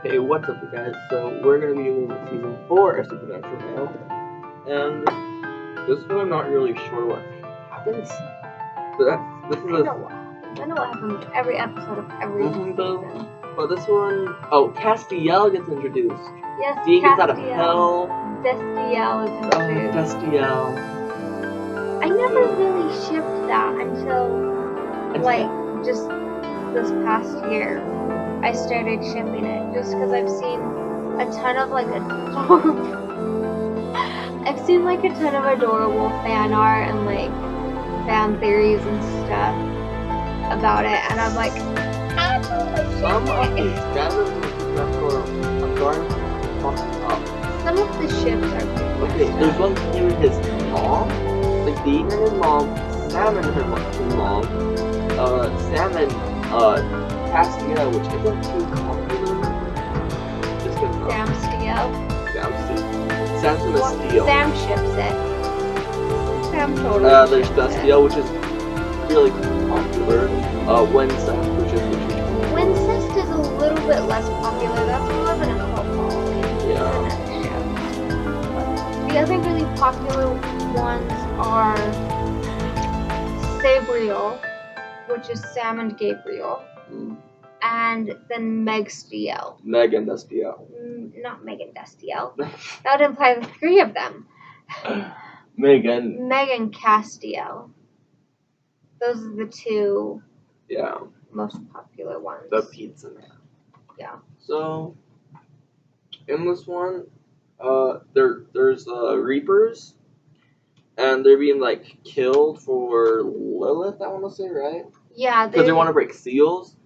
Hey, what's up, you guys? So we're gonna be doing season 4 of Supernatural now, and this one I'm not really sure what happens. But this is I know what happens. I know what happens with every episode of every season. But this one, Castiel gets introduced. Yes, Dean gets out of Castiel. hell. Destiel is introduced. Castiel. I never really shipped that until, just this past year. I started shipping it just because I've seen a ton of adorable fan art and fan theories and stuff about it, and I'm like, Some of these fandoms some of the ships are pretty okay, there's one him and his mom, like Dean and his mom, Sam and her mom, Sam and Castiel, which isn't too popular. Just because Sam Steele. Sam Steele. Sam ships it. Sam totally there's ships Castiel, which is really popular. Wincest, which is Wincest is a little bit less popular. That's more of an occult following. Yeah. The other really popular ones are Sabriel, which is Sam and Gabriel, and then Meg Steele. Megan Destiel. Not Megan Destiel. That would imply the three of them. Megan Castiel. Those are the two most popular ones. The pizza man. Yeah. So, in this one, there's Reapers, and they're being killed for Lilith. I want to say, right? Yeah. Because they want to break seals.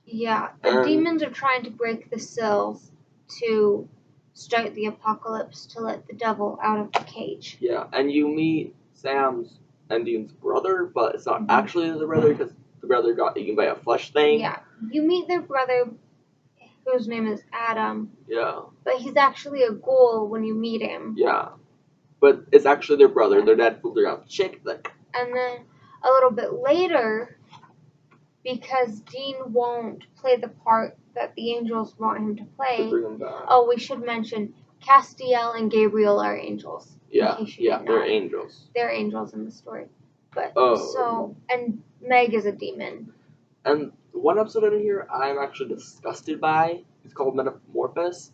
Yeah, the demons are trying to break the seals to start the apocalypse to let the devil out of the cage. Yeah, and you meet Sam's and Dean's brother, but it's not actually the brother because the brother got eaten by a flesh thing. Yeah, you meet their brother, whose name is Adam. Yeah. But he's actually a ghoul when you meet him. Yeah, but it's actually their brother. Their dad pulled her out chick. And then a little bit later, because Dean won't play the part that the angels want him to play. Bring him back. Oh, we should mention Castiel and Gabriel are angels. Yeah, they're angels. They're angels in the story. But Oh. and Meg is a demon. And one episode in here I'm actually disgusted by. It's called Metamorphosis.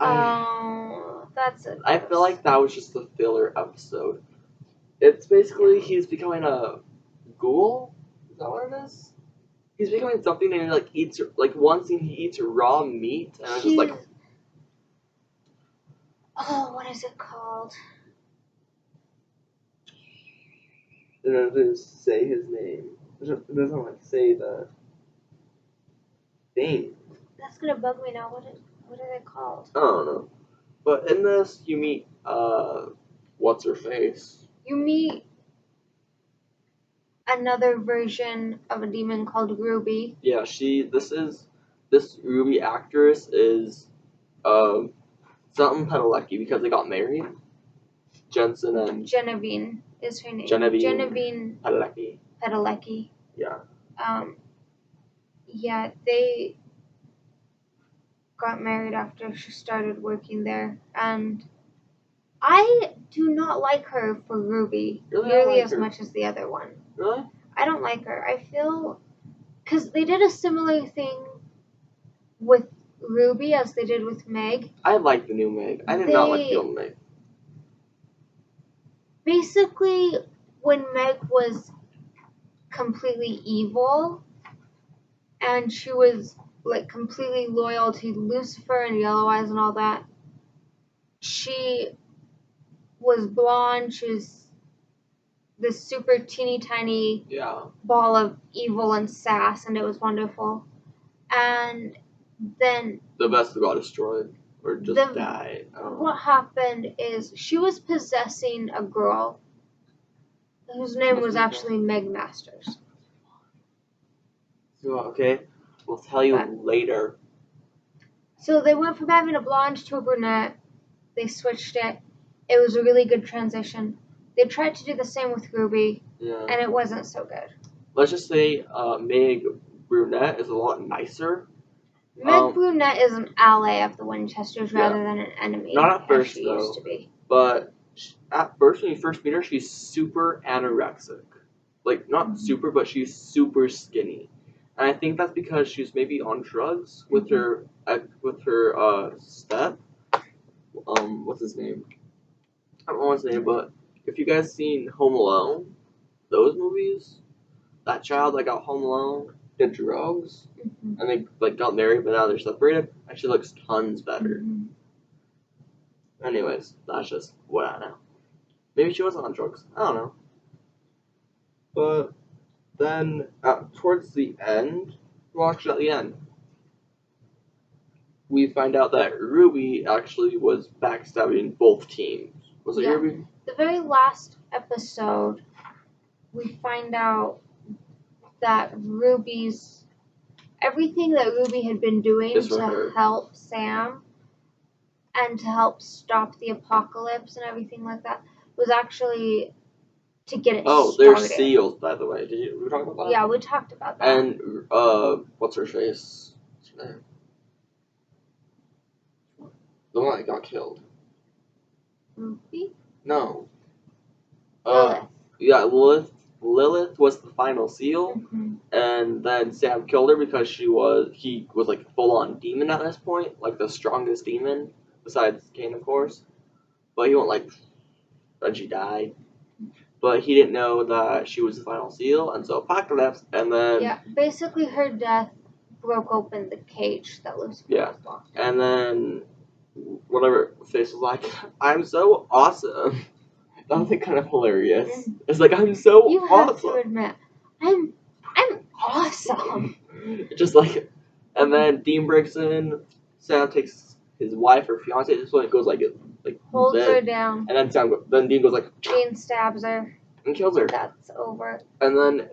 That's it. I feel like that was just a filler episode. It's basically he's becoming a ghoul. Is that what it is? He's becoming something and he eats one scene he eats raw meat and I'm just what is it called? It doesn't say his name. It doesn't say the thing. That's gonna bug me now. What are they called? I don't know. But in this you meet what's her face? You meet another version of a demon called Ruby. Yeah, this Ruby actress is something Padalecki because they got married. Jensen and Genevieve is her name. Genevieve Padalecki. Yeah. Yeah, they got married after she started working there, and I do not like her for Ruby nearly as much as the other one. Really? I don't like her. I feel because they did a similar thing with Ruby as they did with Meg. I like the new Meg. I did not like the old Meg. Basically, when Meg was completely evil, and she was completely loyal to Lucifer and Yellow Eyes and all that, she was blonde. She was this super teeny tiny ball of evil and sass, and it was wonderful. And then the vessel got destroyed or just died. What happened is she was possessing a girl whose name was actually Meg Masters. Okay, we'll tell you later. So they went from having a blonde to a brunette. They switched it. It was a really good transition. They tried to do the same with Ruby, and it wasn't so good. Let's just say Meg Brunette is a lot nicer Meg Brunette is an ally of the Winchesters rather than an enemy. Not at first, as she though. used to be. But at first, when you first meet her, she's super anorexic. Like, not super, but she's super skinny. And I think that's because she's maybe on drugs with her step. What's his name? I don't know his name, but if you guys seen Home Alone, those movies, that child that got home alone did drugs, and they like got married, but now they're separated, and she looks tons better. Anyways, that's just what I know. Maybe she wasn't on drugs. I don't know. But then towards the end, well, actually at the end, we find out that Ruby actually was backstabbing both teams. Was it Ruby? The very last episode, we find out that everything that Ruby had been doing to help Sam and to help stop the apocalypse and everything like that was actually to get it started. They're seals, by the way. We talk about that? Yeah, we talked about that. And what's her face? What's her name? The one that got killed. Ruby? No. Lilith. Yeah, Lilith was the final seal, and then Sam killed her because he was like full on demon at this point, like the strongest demon besides Cain, of course. But he went like, and she died. But he didn't know that she was the final seal, and so apocalypse, and then basically her death broke open the cage that Lucifer was locked in. And then whatever face was like, I'm so awesome. That was like kind of hilarious. It's like I'm so awesome. You have to admit, I'm awesome. Just like, and then Dean breaks in. Sam takes his wife or fiance. This one it goes like holds her down. And then Dean goes like, Dean stabs her and kills her. That's over. And then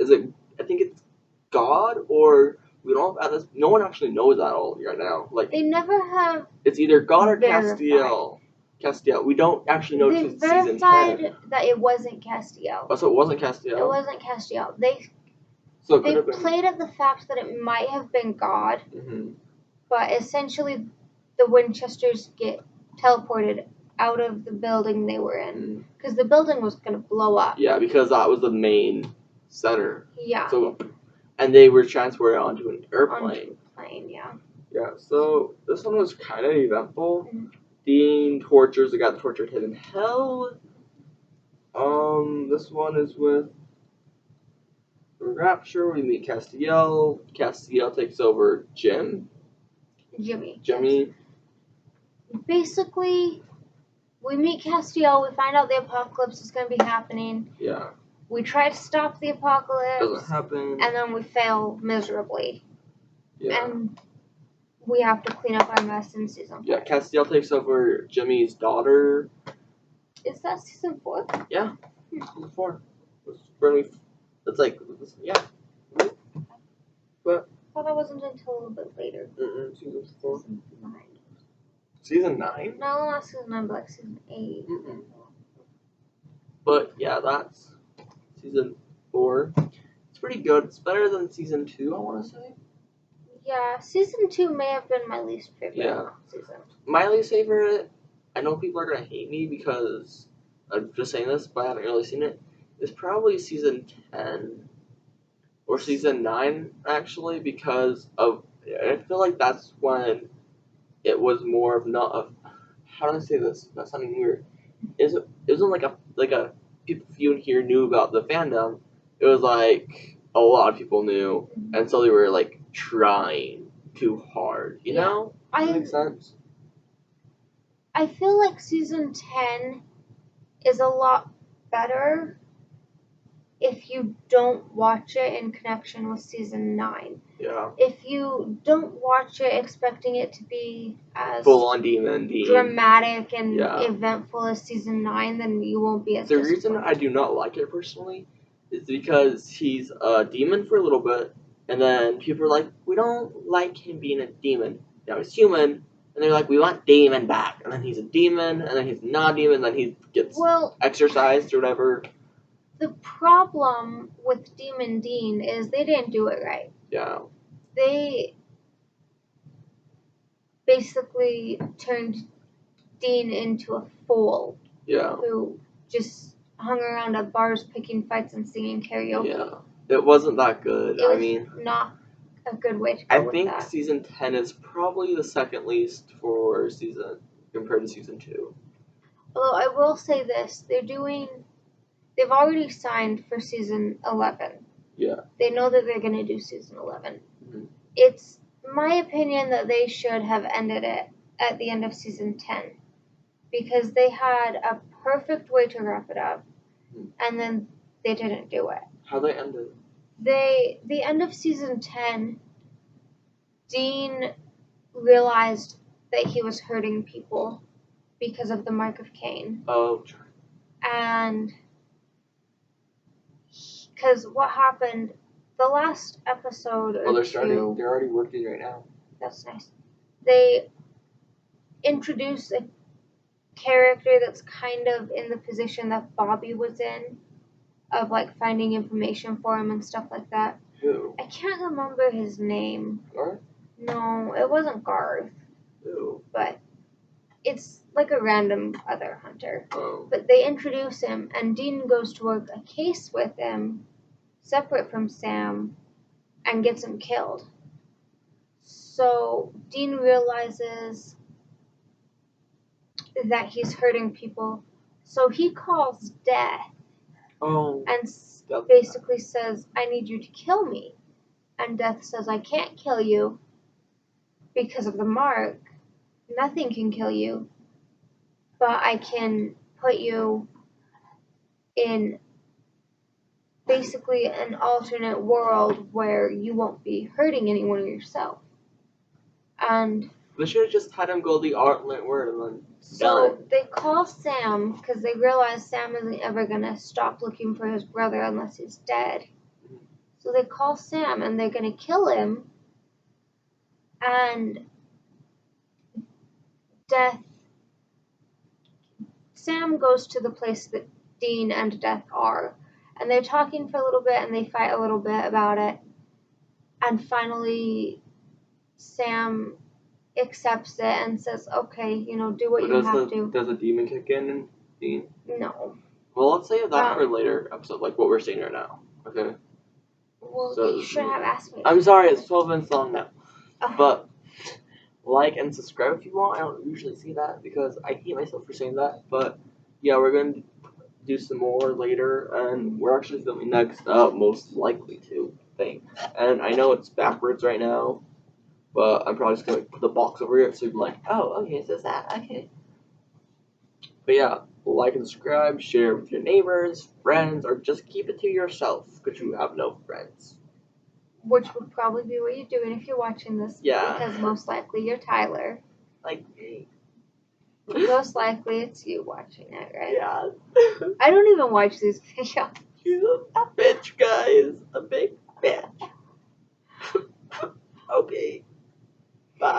I think it's God or we don't have this. No one actually knows that all right now. Like they never have. It's either God or verified. Castiel. We don't actually know they to season 10. verified that it wasn't Castiel. Oh, so it wasn't Castiel? It wasn't Castiel. They played at the fact that it might have been God, but essentially the Winchesters get teleported out of the building they were in because the building was going to blow up. Yeah, because that was the main center. Yeah. So, and they were transported onto an airplane. Yeah, so this one was kind of eventful. Dean tortures the guy that tortured him in hell. This one is with Rapture. We meet Castiel. Castiel takes over Jimmy. Yes. Basically, we meet Castiel. We find out the apocalypse is going to be happening. Yeah. We try to stop the apocalypse. Doesn't happen. And then we fail miserably. Yeah. And we have to clean up our mess in season 4. Yeah, Castiel takes over Jimmy's daughter. Is that season 4? Yeah. Season 4. It's like, yeah. But I thought that wasn't until a little bit later. Season 4. Season 9. Season 9? No, not season 9, but like season 8. But yeah, that's season 4. It's pretty good. It's better than season 2, I want to say. Yeah, season 2 may have been my least favorite season. My least favorite, I know people are going to hate me because I'm just saying this, but I haven't really seen it, is probably season 10 or season 9, actually, because I feel like that's when it was more of not a, how do I say this? That's sounding weird. It wasn't like a people few in here knew about the fandom. It was like a lot of people knew, and so they were like trying too hard. You know? Does that make sense? I feel like season 10 is a lot better if you don't watch it in connection with season 9. Yeah. If you don't watch it expecting it to be as full on demon, dramatic and eventful as season 9, then you won't be as The reason I do not like it personally is because he's a demon for a little bit, and then people are like, we don't like him being a demon. Now he's human, and they're like, we want Demon back. And then he's a demon, and then he's not a demon, and then he gets exercised or whatever. The problem with Demon Dean is they didn't do it right. Yeah. basically turned Dean into a fool Yeah. who just hung around at bars picking fights and singing karaoke. Yeah. It wasn't that good. It was I mean, not a good way to go I with think that. season 10 is probably the second least for season compared to season 2. Although I will say this, they've already signed for season 11. Yeah. They know that they're going to do season 11. Mhm. It's my opinion that they should have ended it at the end of season 10 because they had a perfect way to wrap it up and then they didn't do it. How they ended? The end of season 10, Dean realized that he was hurting people because of the mark of Cain. Oh, And because what happened the last episode or well, they're two, starting. They're already working right now. that's nice. They introduce a character that's kind of in the position that Bobby was in, of like finding information for him and stuff like that. Who? I can't remember his name. Garth? No, it wasn't Garth, Who? but it's like a random other hunter. Oh. But they introduce him, and Dean goes to work a case with him, separate from Sam, and gets him killed. So Dean realizes that he's hurting people. So he calls Death Oh. and basically says, I need you to kill me. And Death says, I can't kill you because of the mark. Nothing can kill you. But I can put you in basically an alternate world where you won't be hurting anyone yourself. And They should have just had him go the alternate word and then so done. they call Sam because they realize Sam isn't ever going to stop looking for his brother unless he's dead. So they call Sam and they're going to kill him. And Sam goes to the place that Dean and Death are. And they're talking for a little bit and they fight a little bit about it. And finally, Sam accepts it and says, okay, do what you have to. Does a demon kick in, Dean? No. Well, let's save that for a later episode, like what we're seeing right now. Okay? Well, So, you should have asked me. I'm sorry, it's 12 minutes long now. Oh. But like and subscribe if you want. I don't usually see that because I hate myself for saying that. But yeah, we're going to do some more later, and we're actually filming next up, most likely to, I think. And I know it's backwards right now, but I'm probably just going to put the box over it so you're like, oh, okay, so it's that, okay. But yeah, like and subscribe, share with your neighbors, friends, or just keep it to yourself because you have no friends. Which would probably be what you're doing if you're watching this. Yeah. Because most likely you're Tyler. Like me. Most likely it's you watching it, right? Yeah. I don't even watch these videos. He's a bitch, guys. A big bitch. Okay.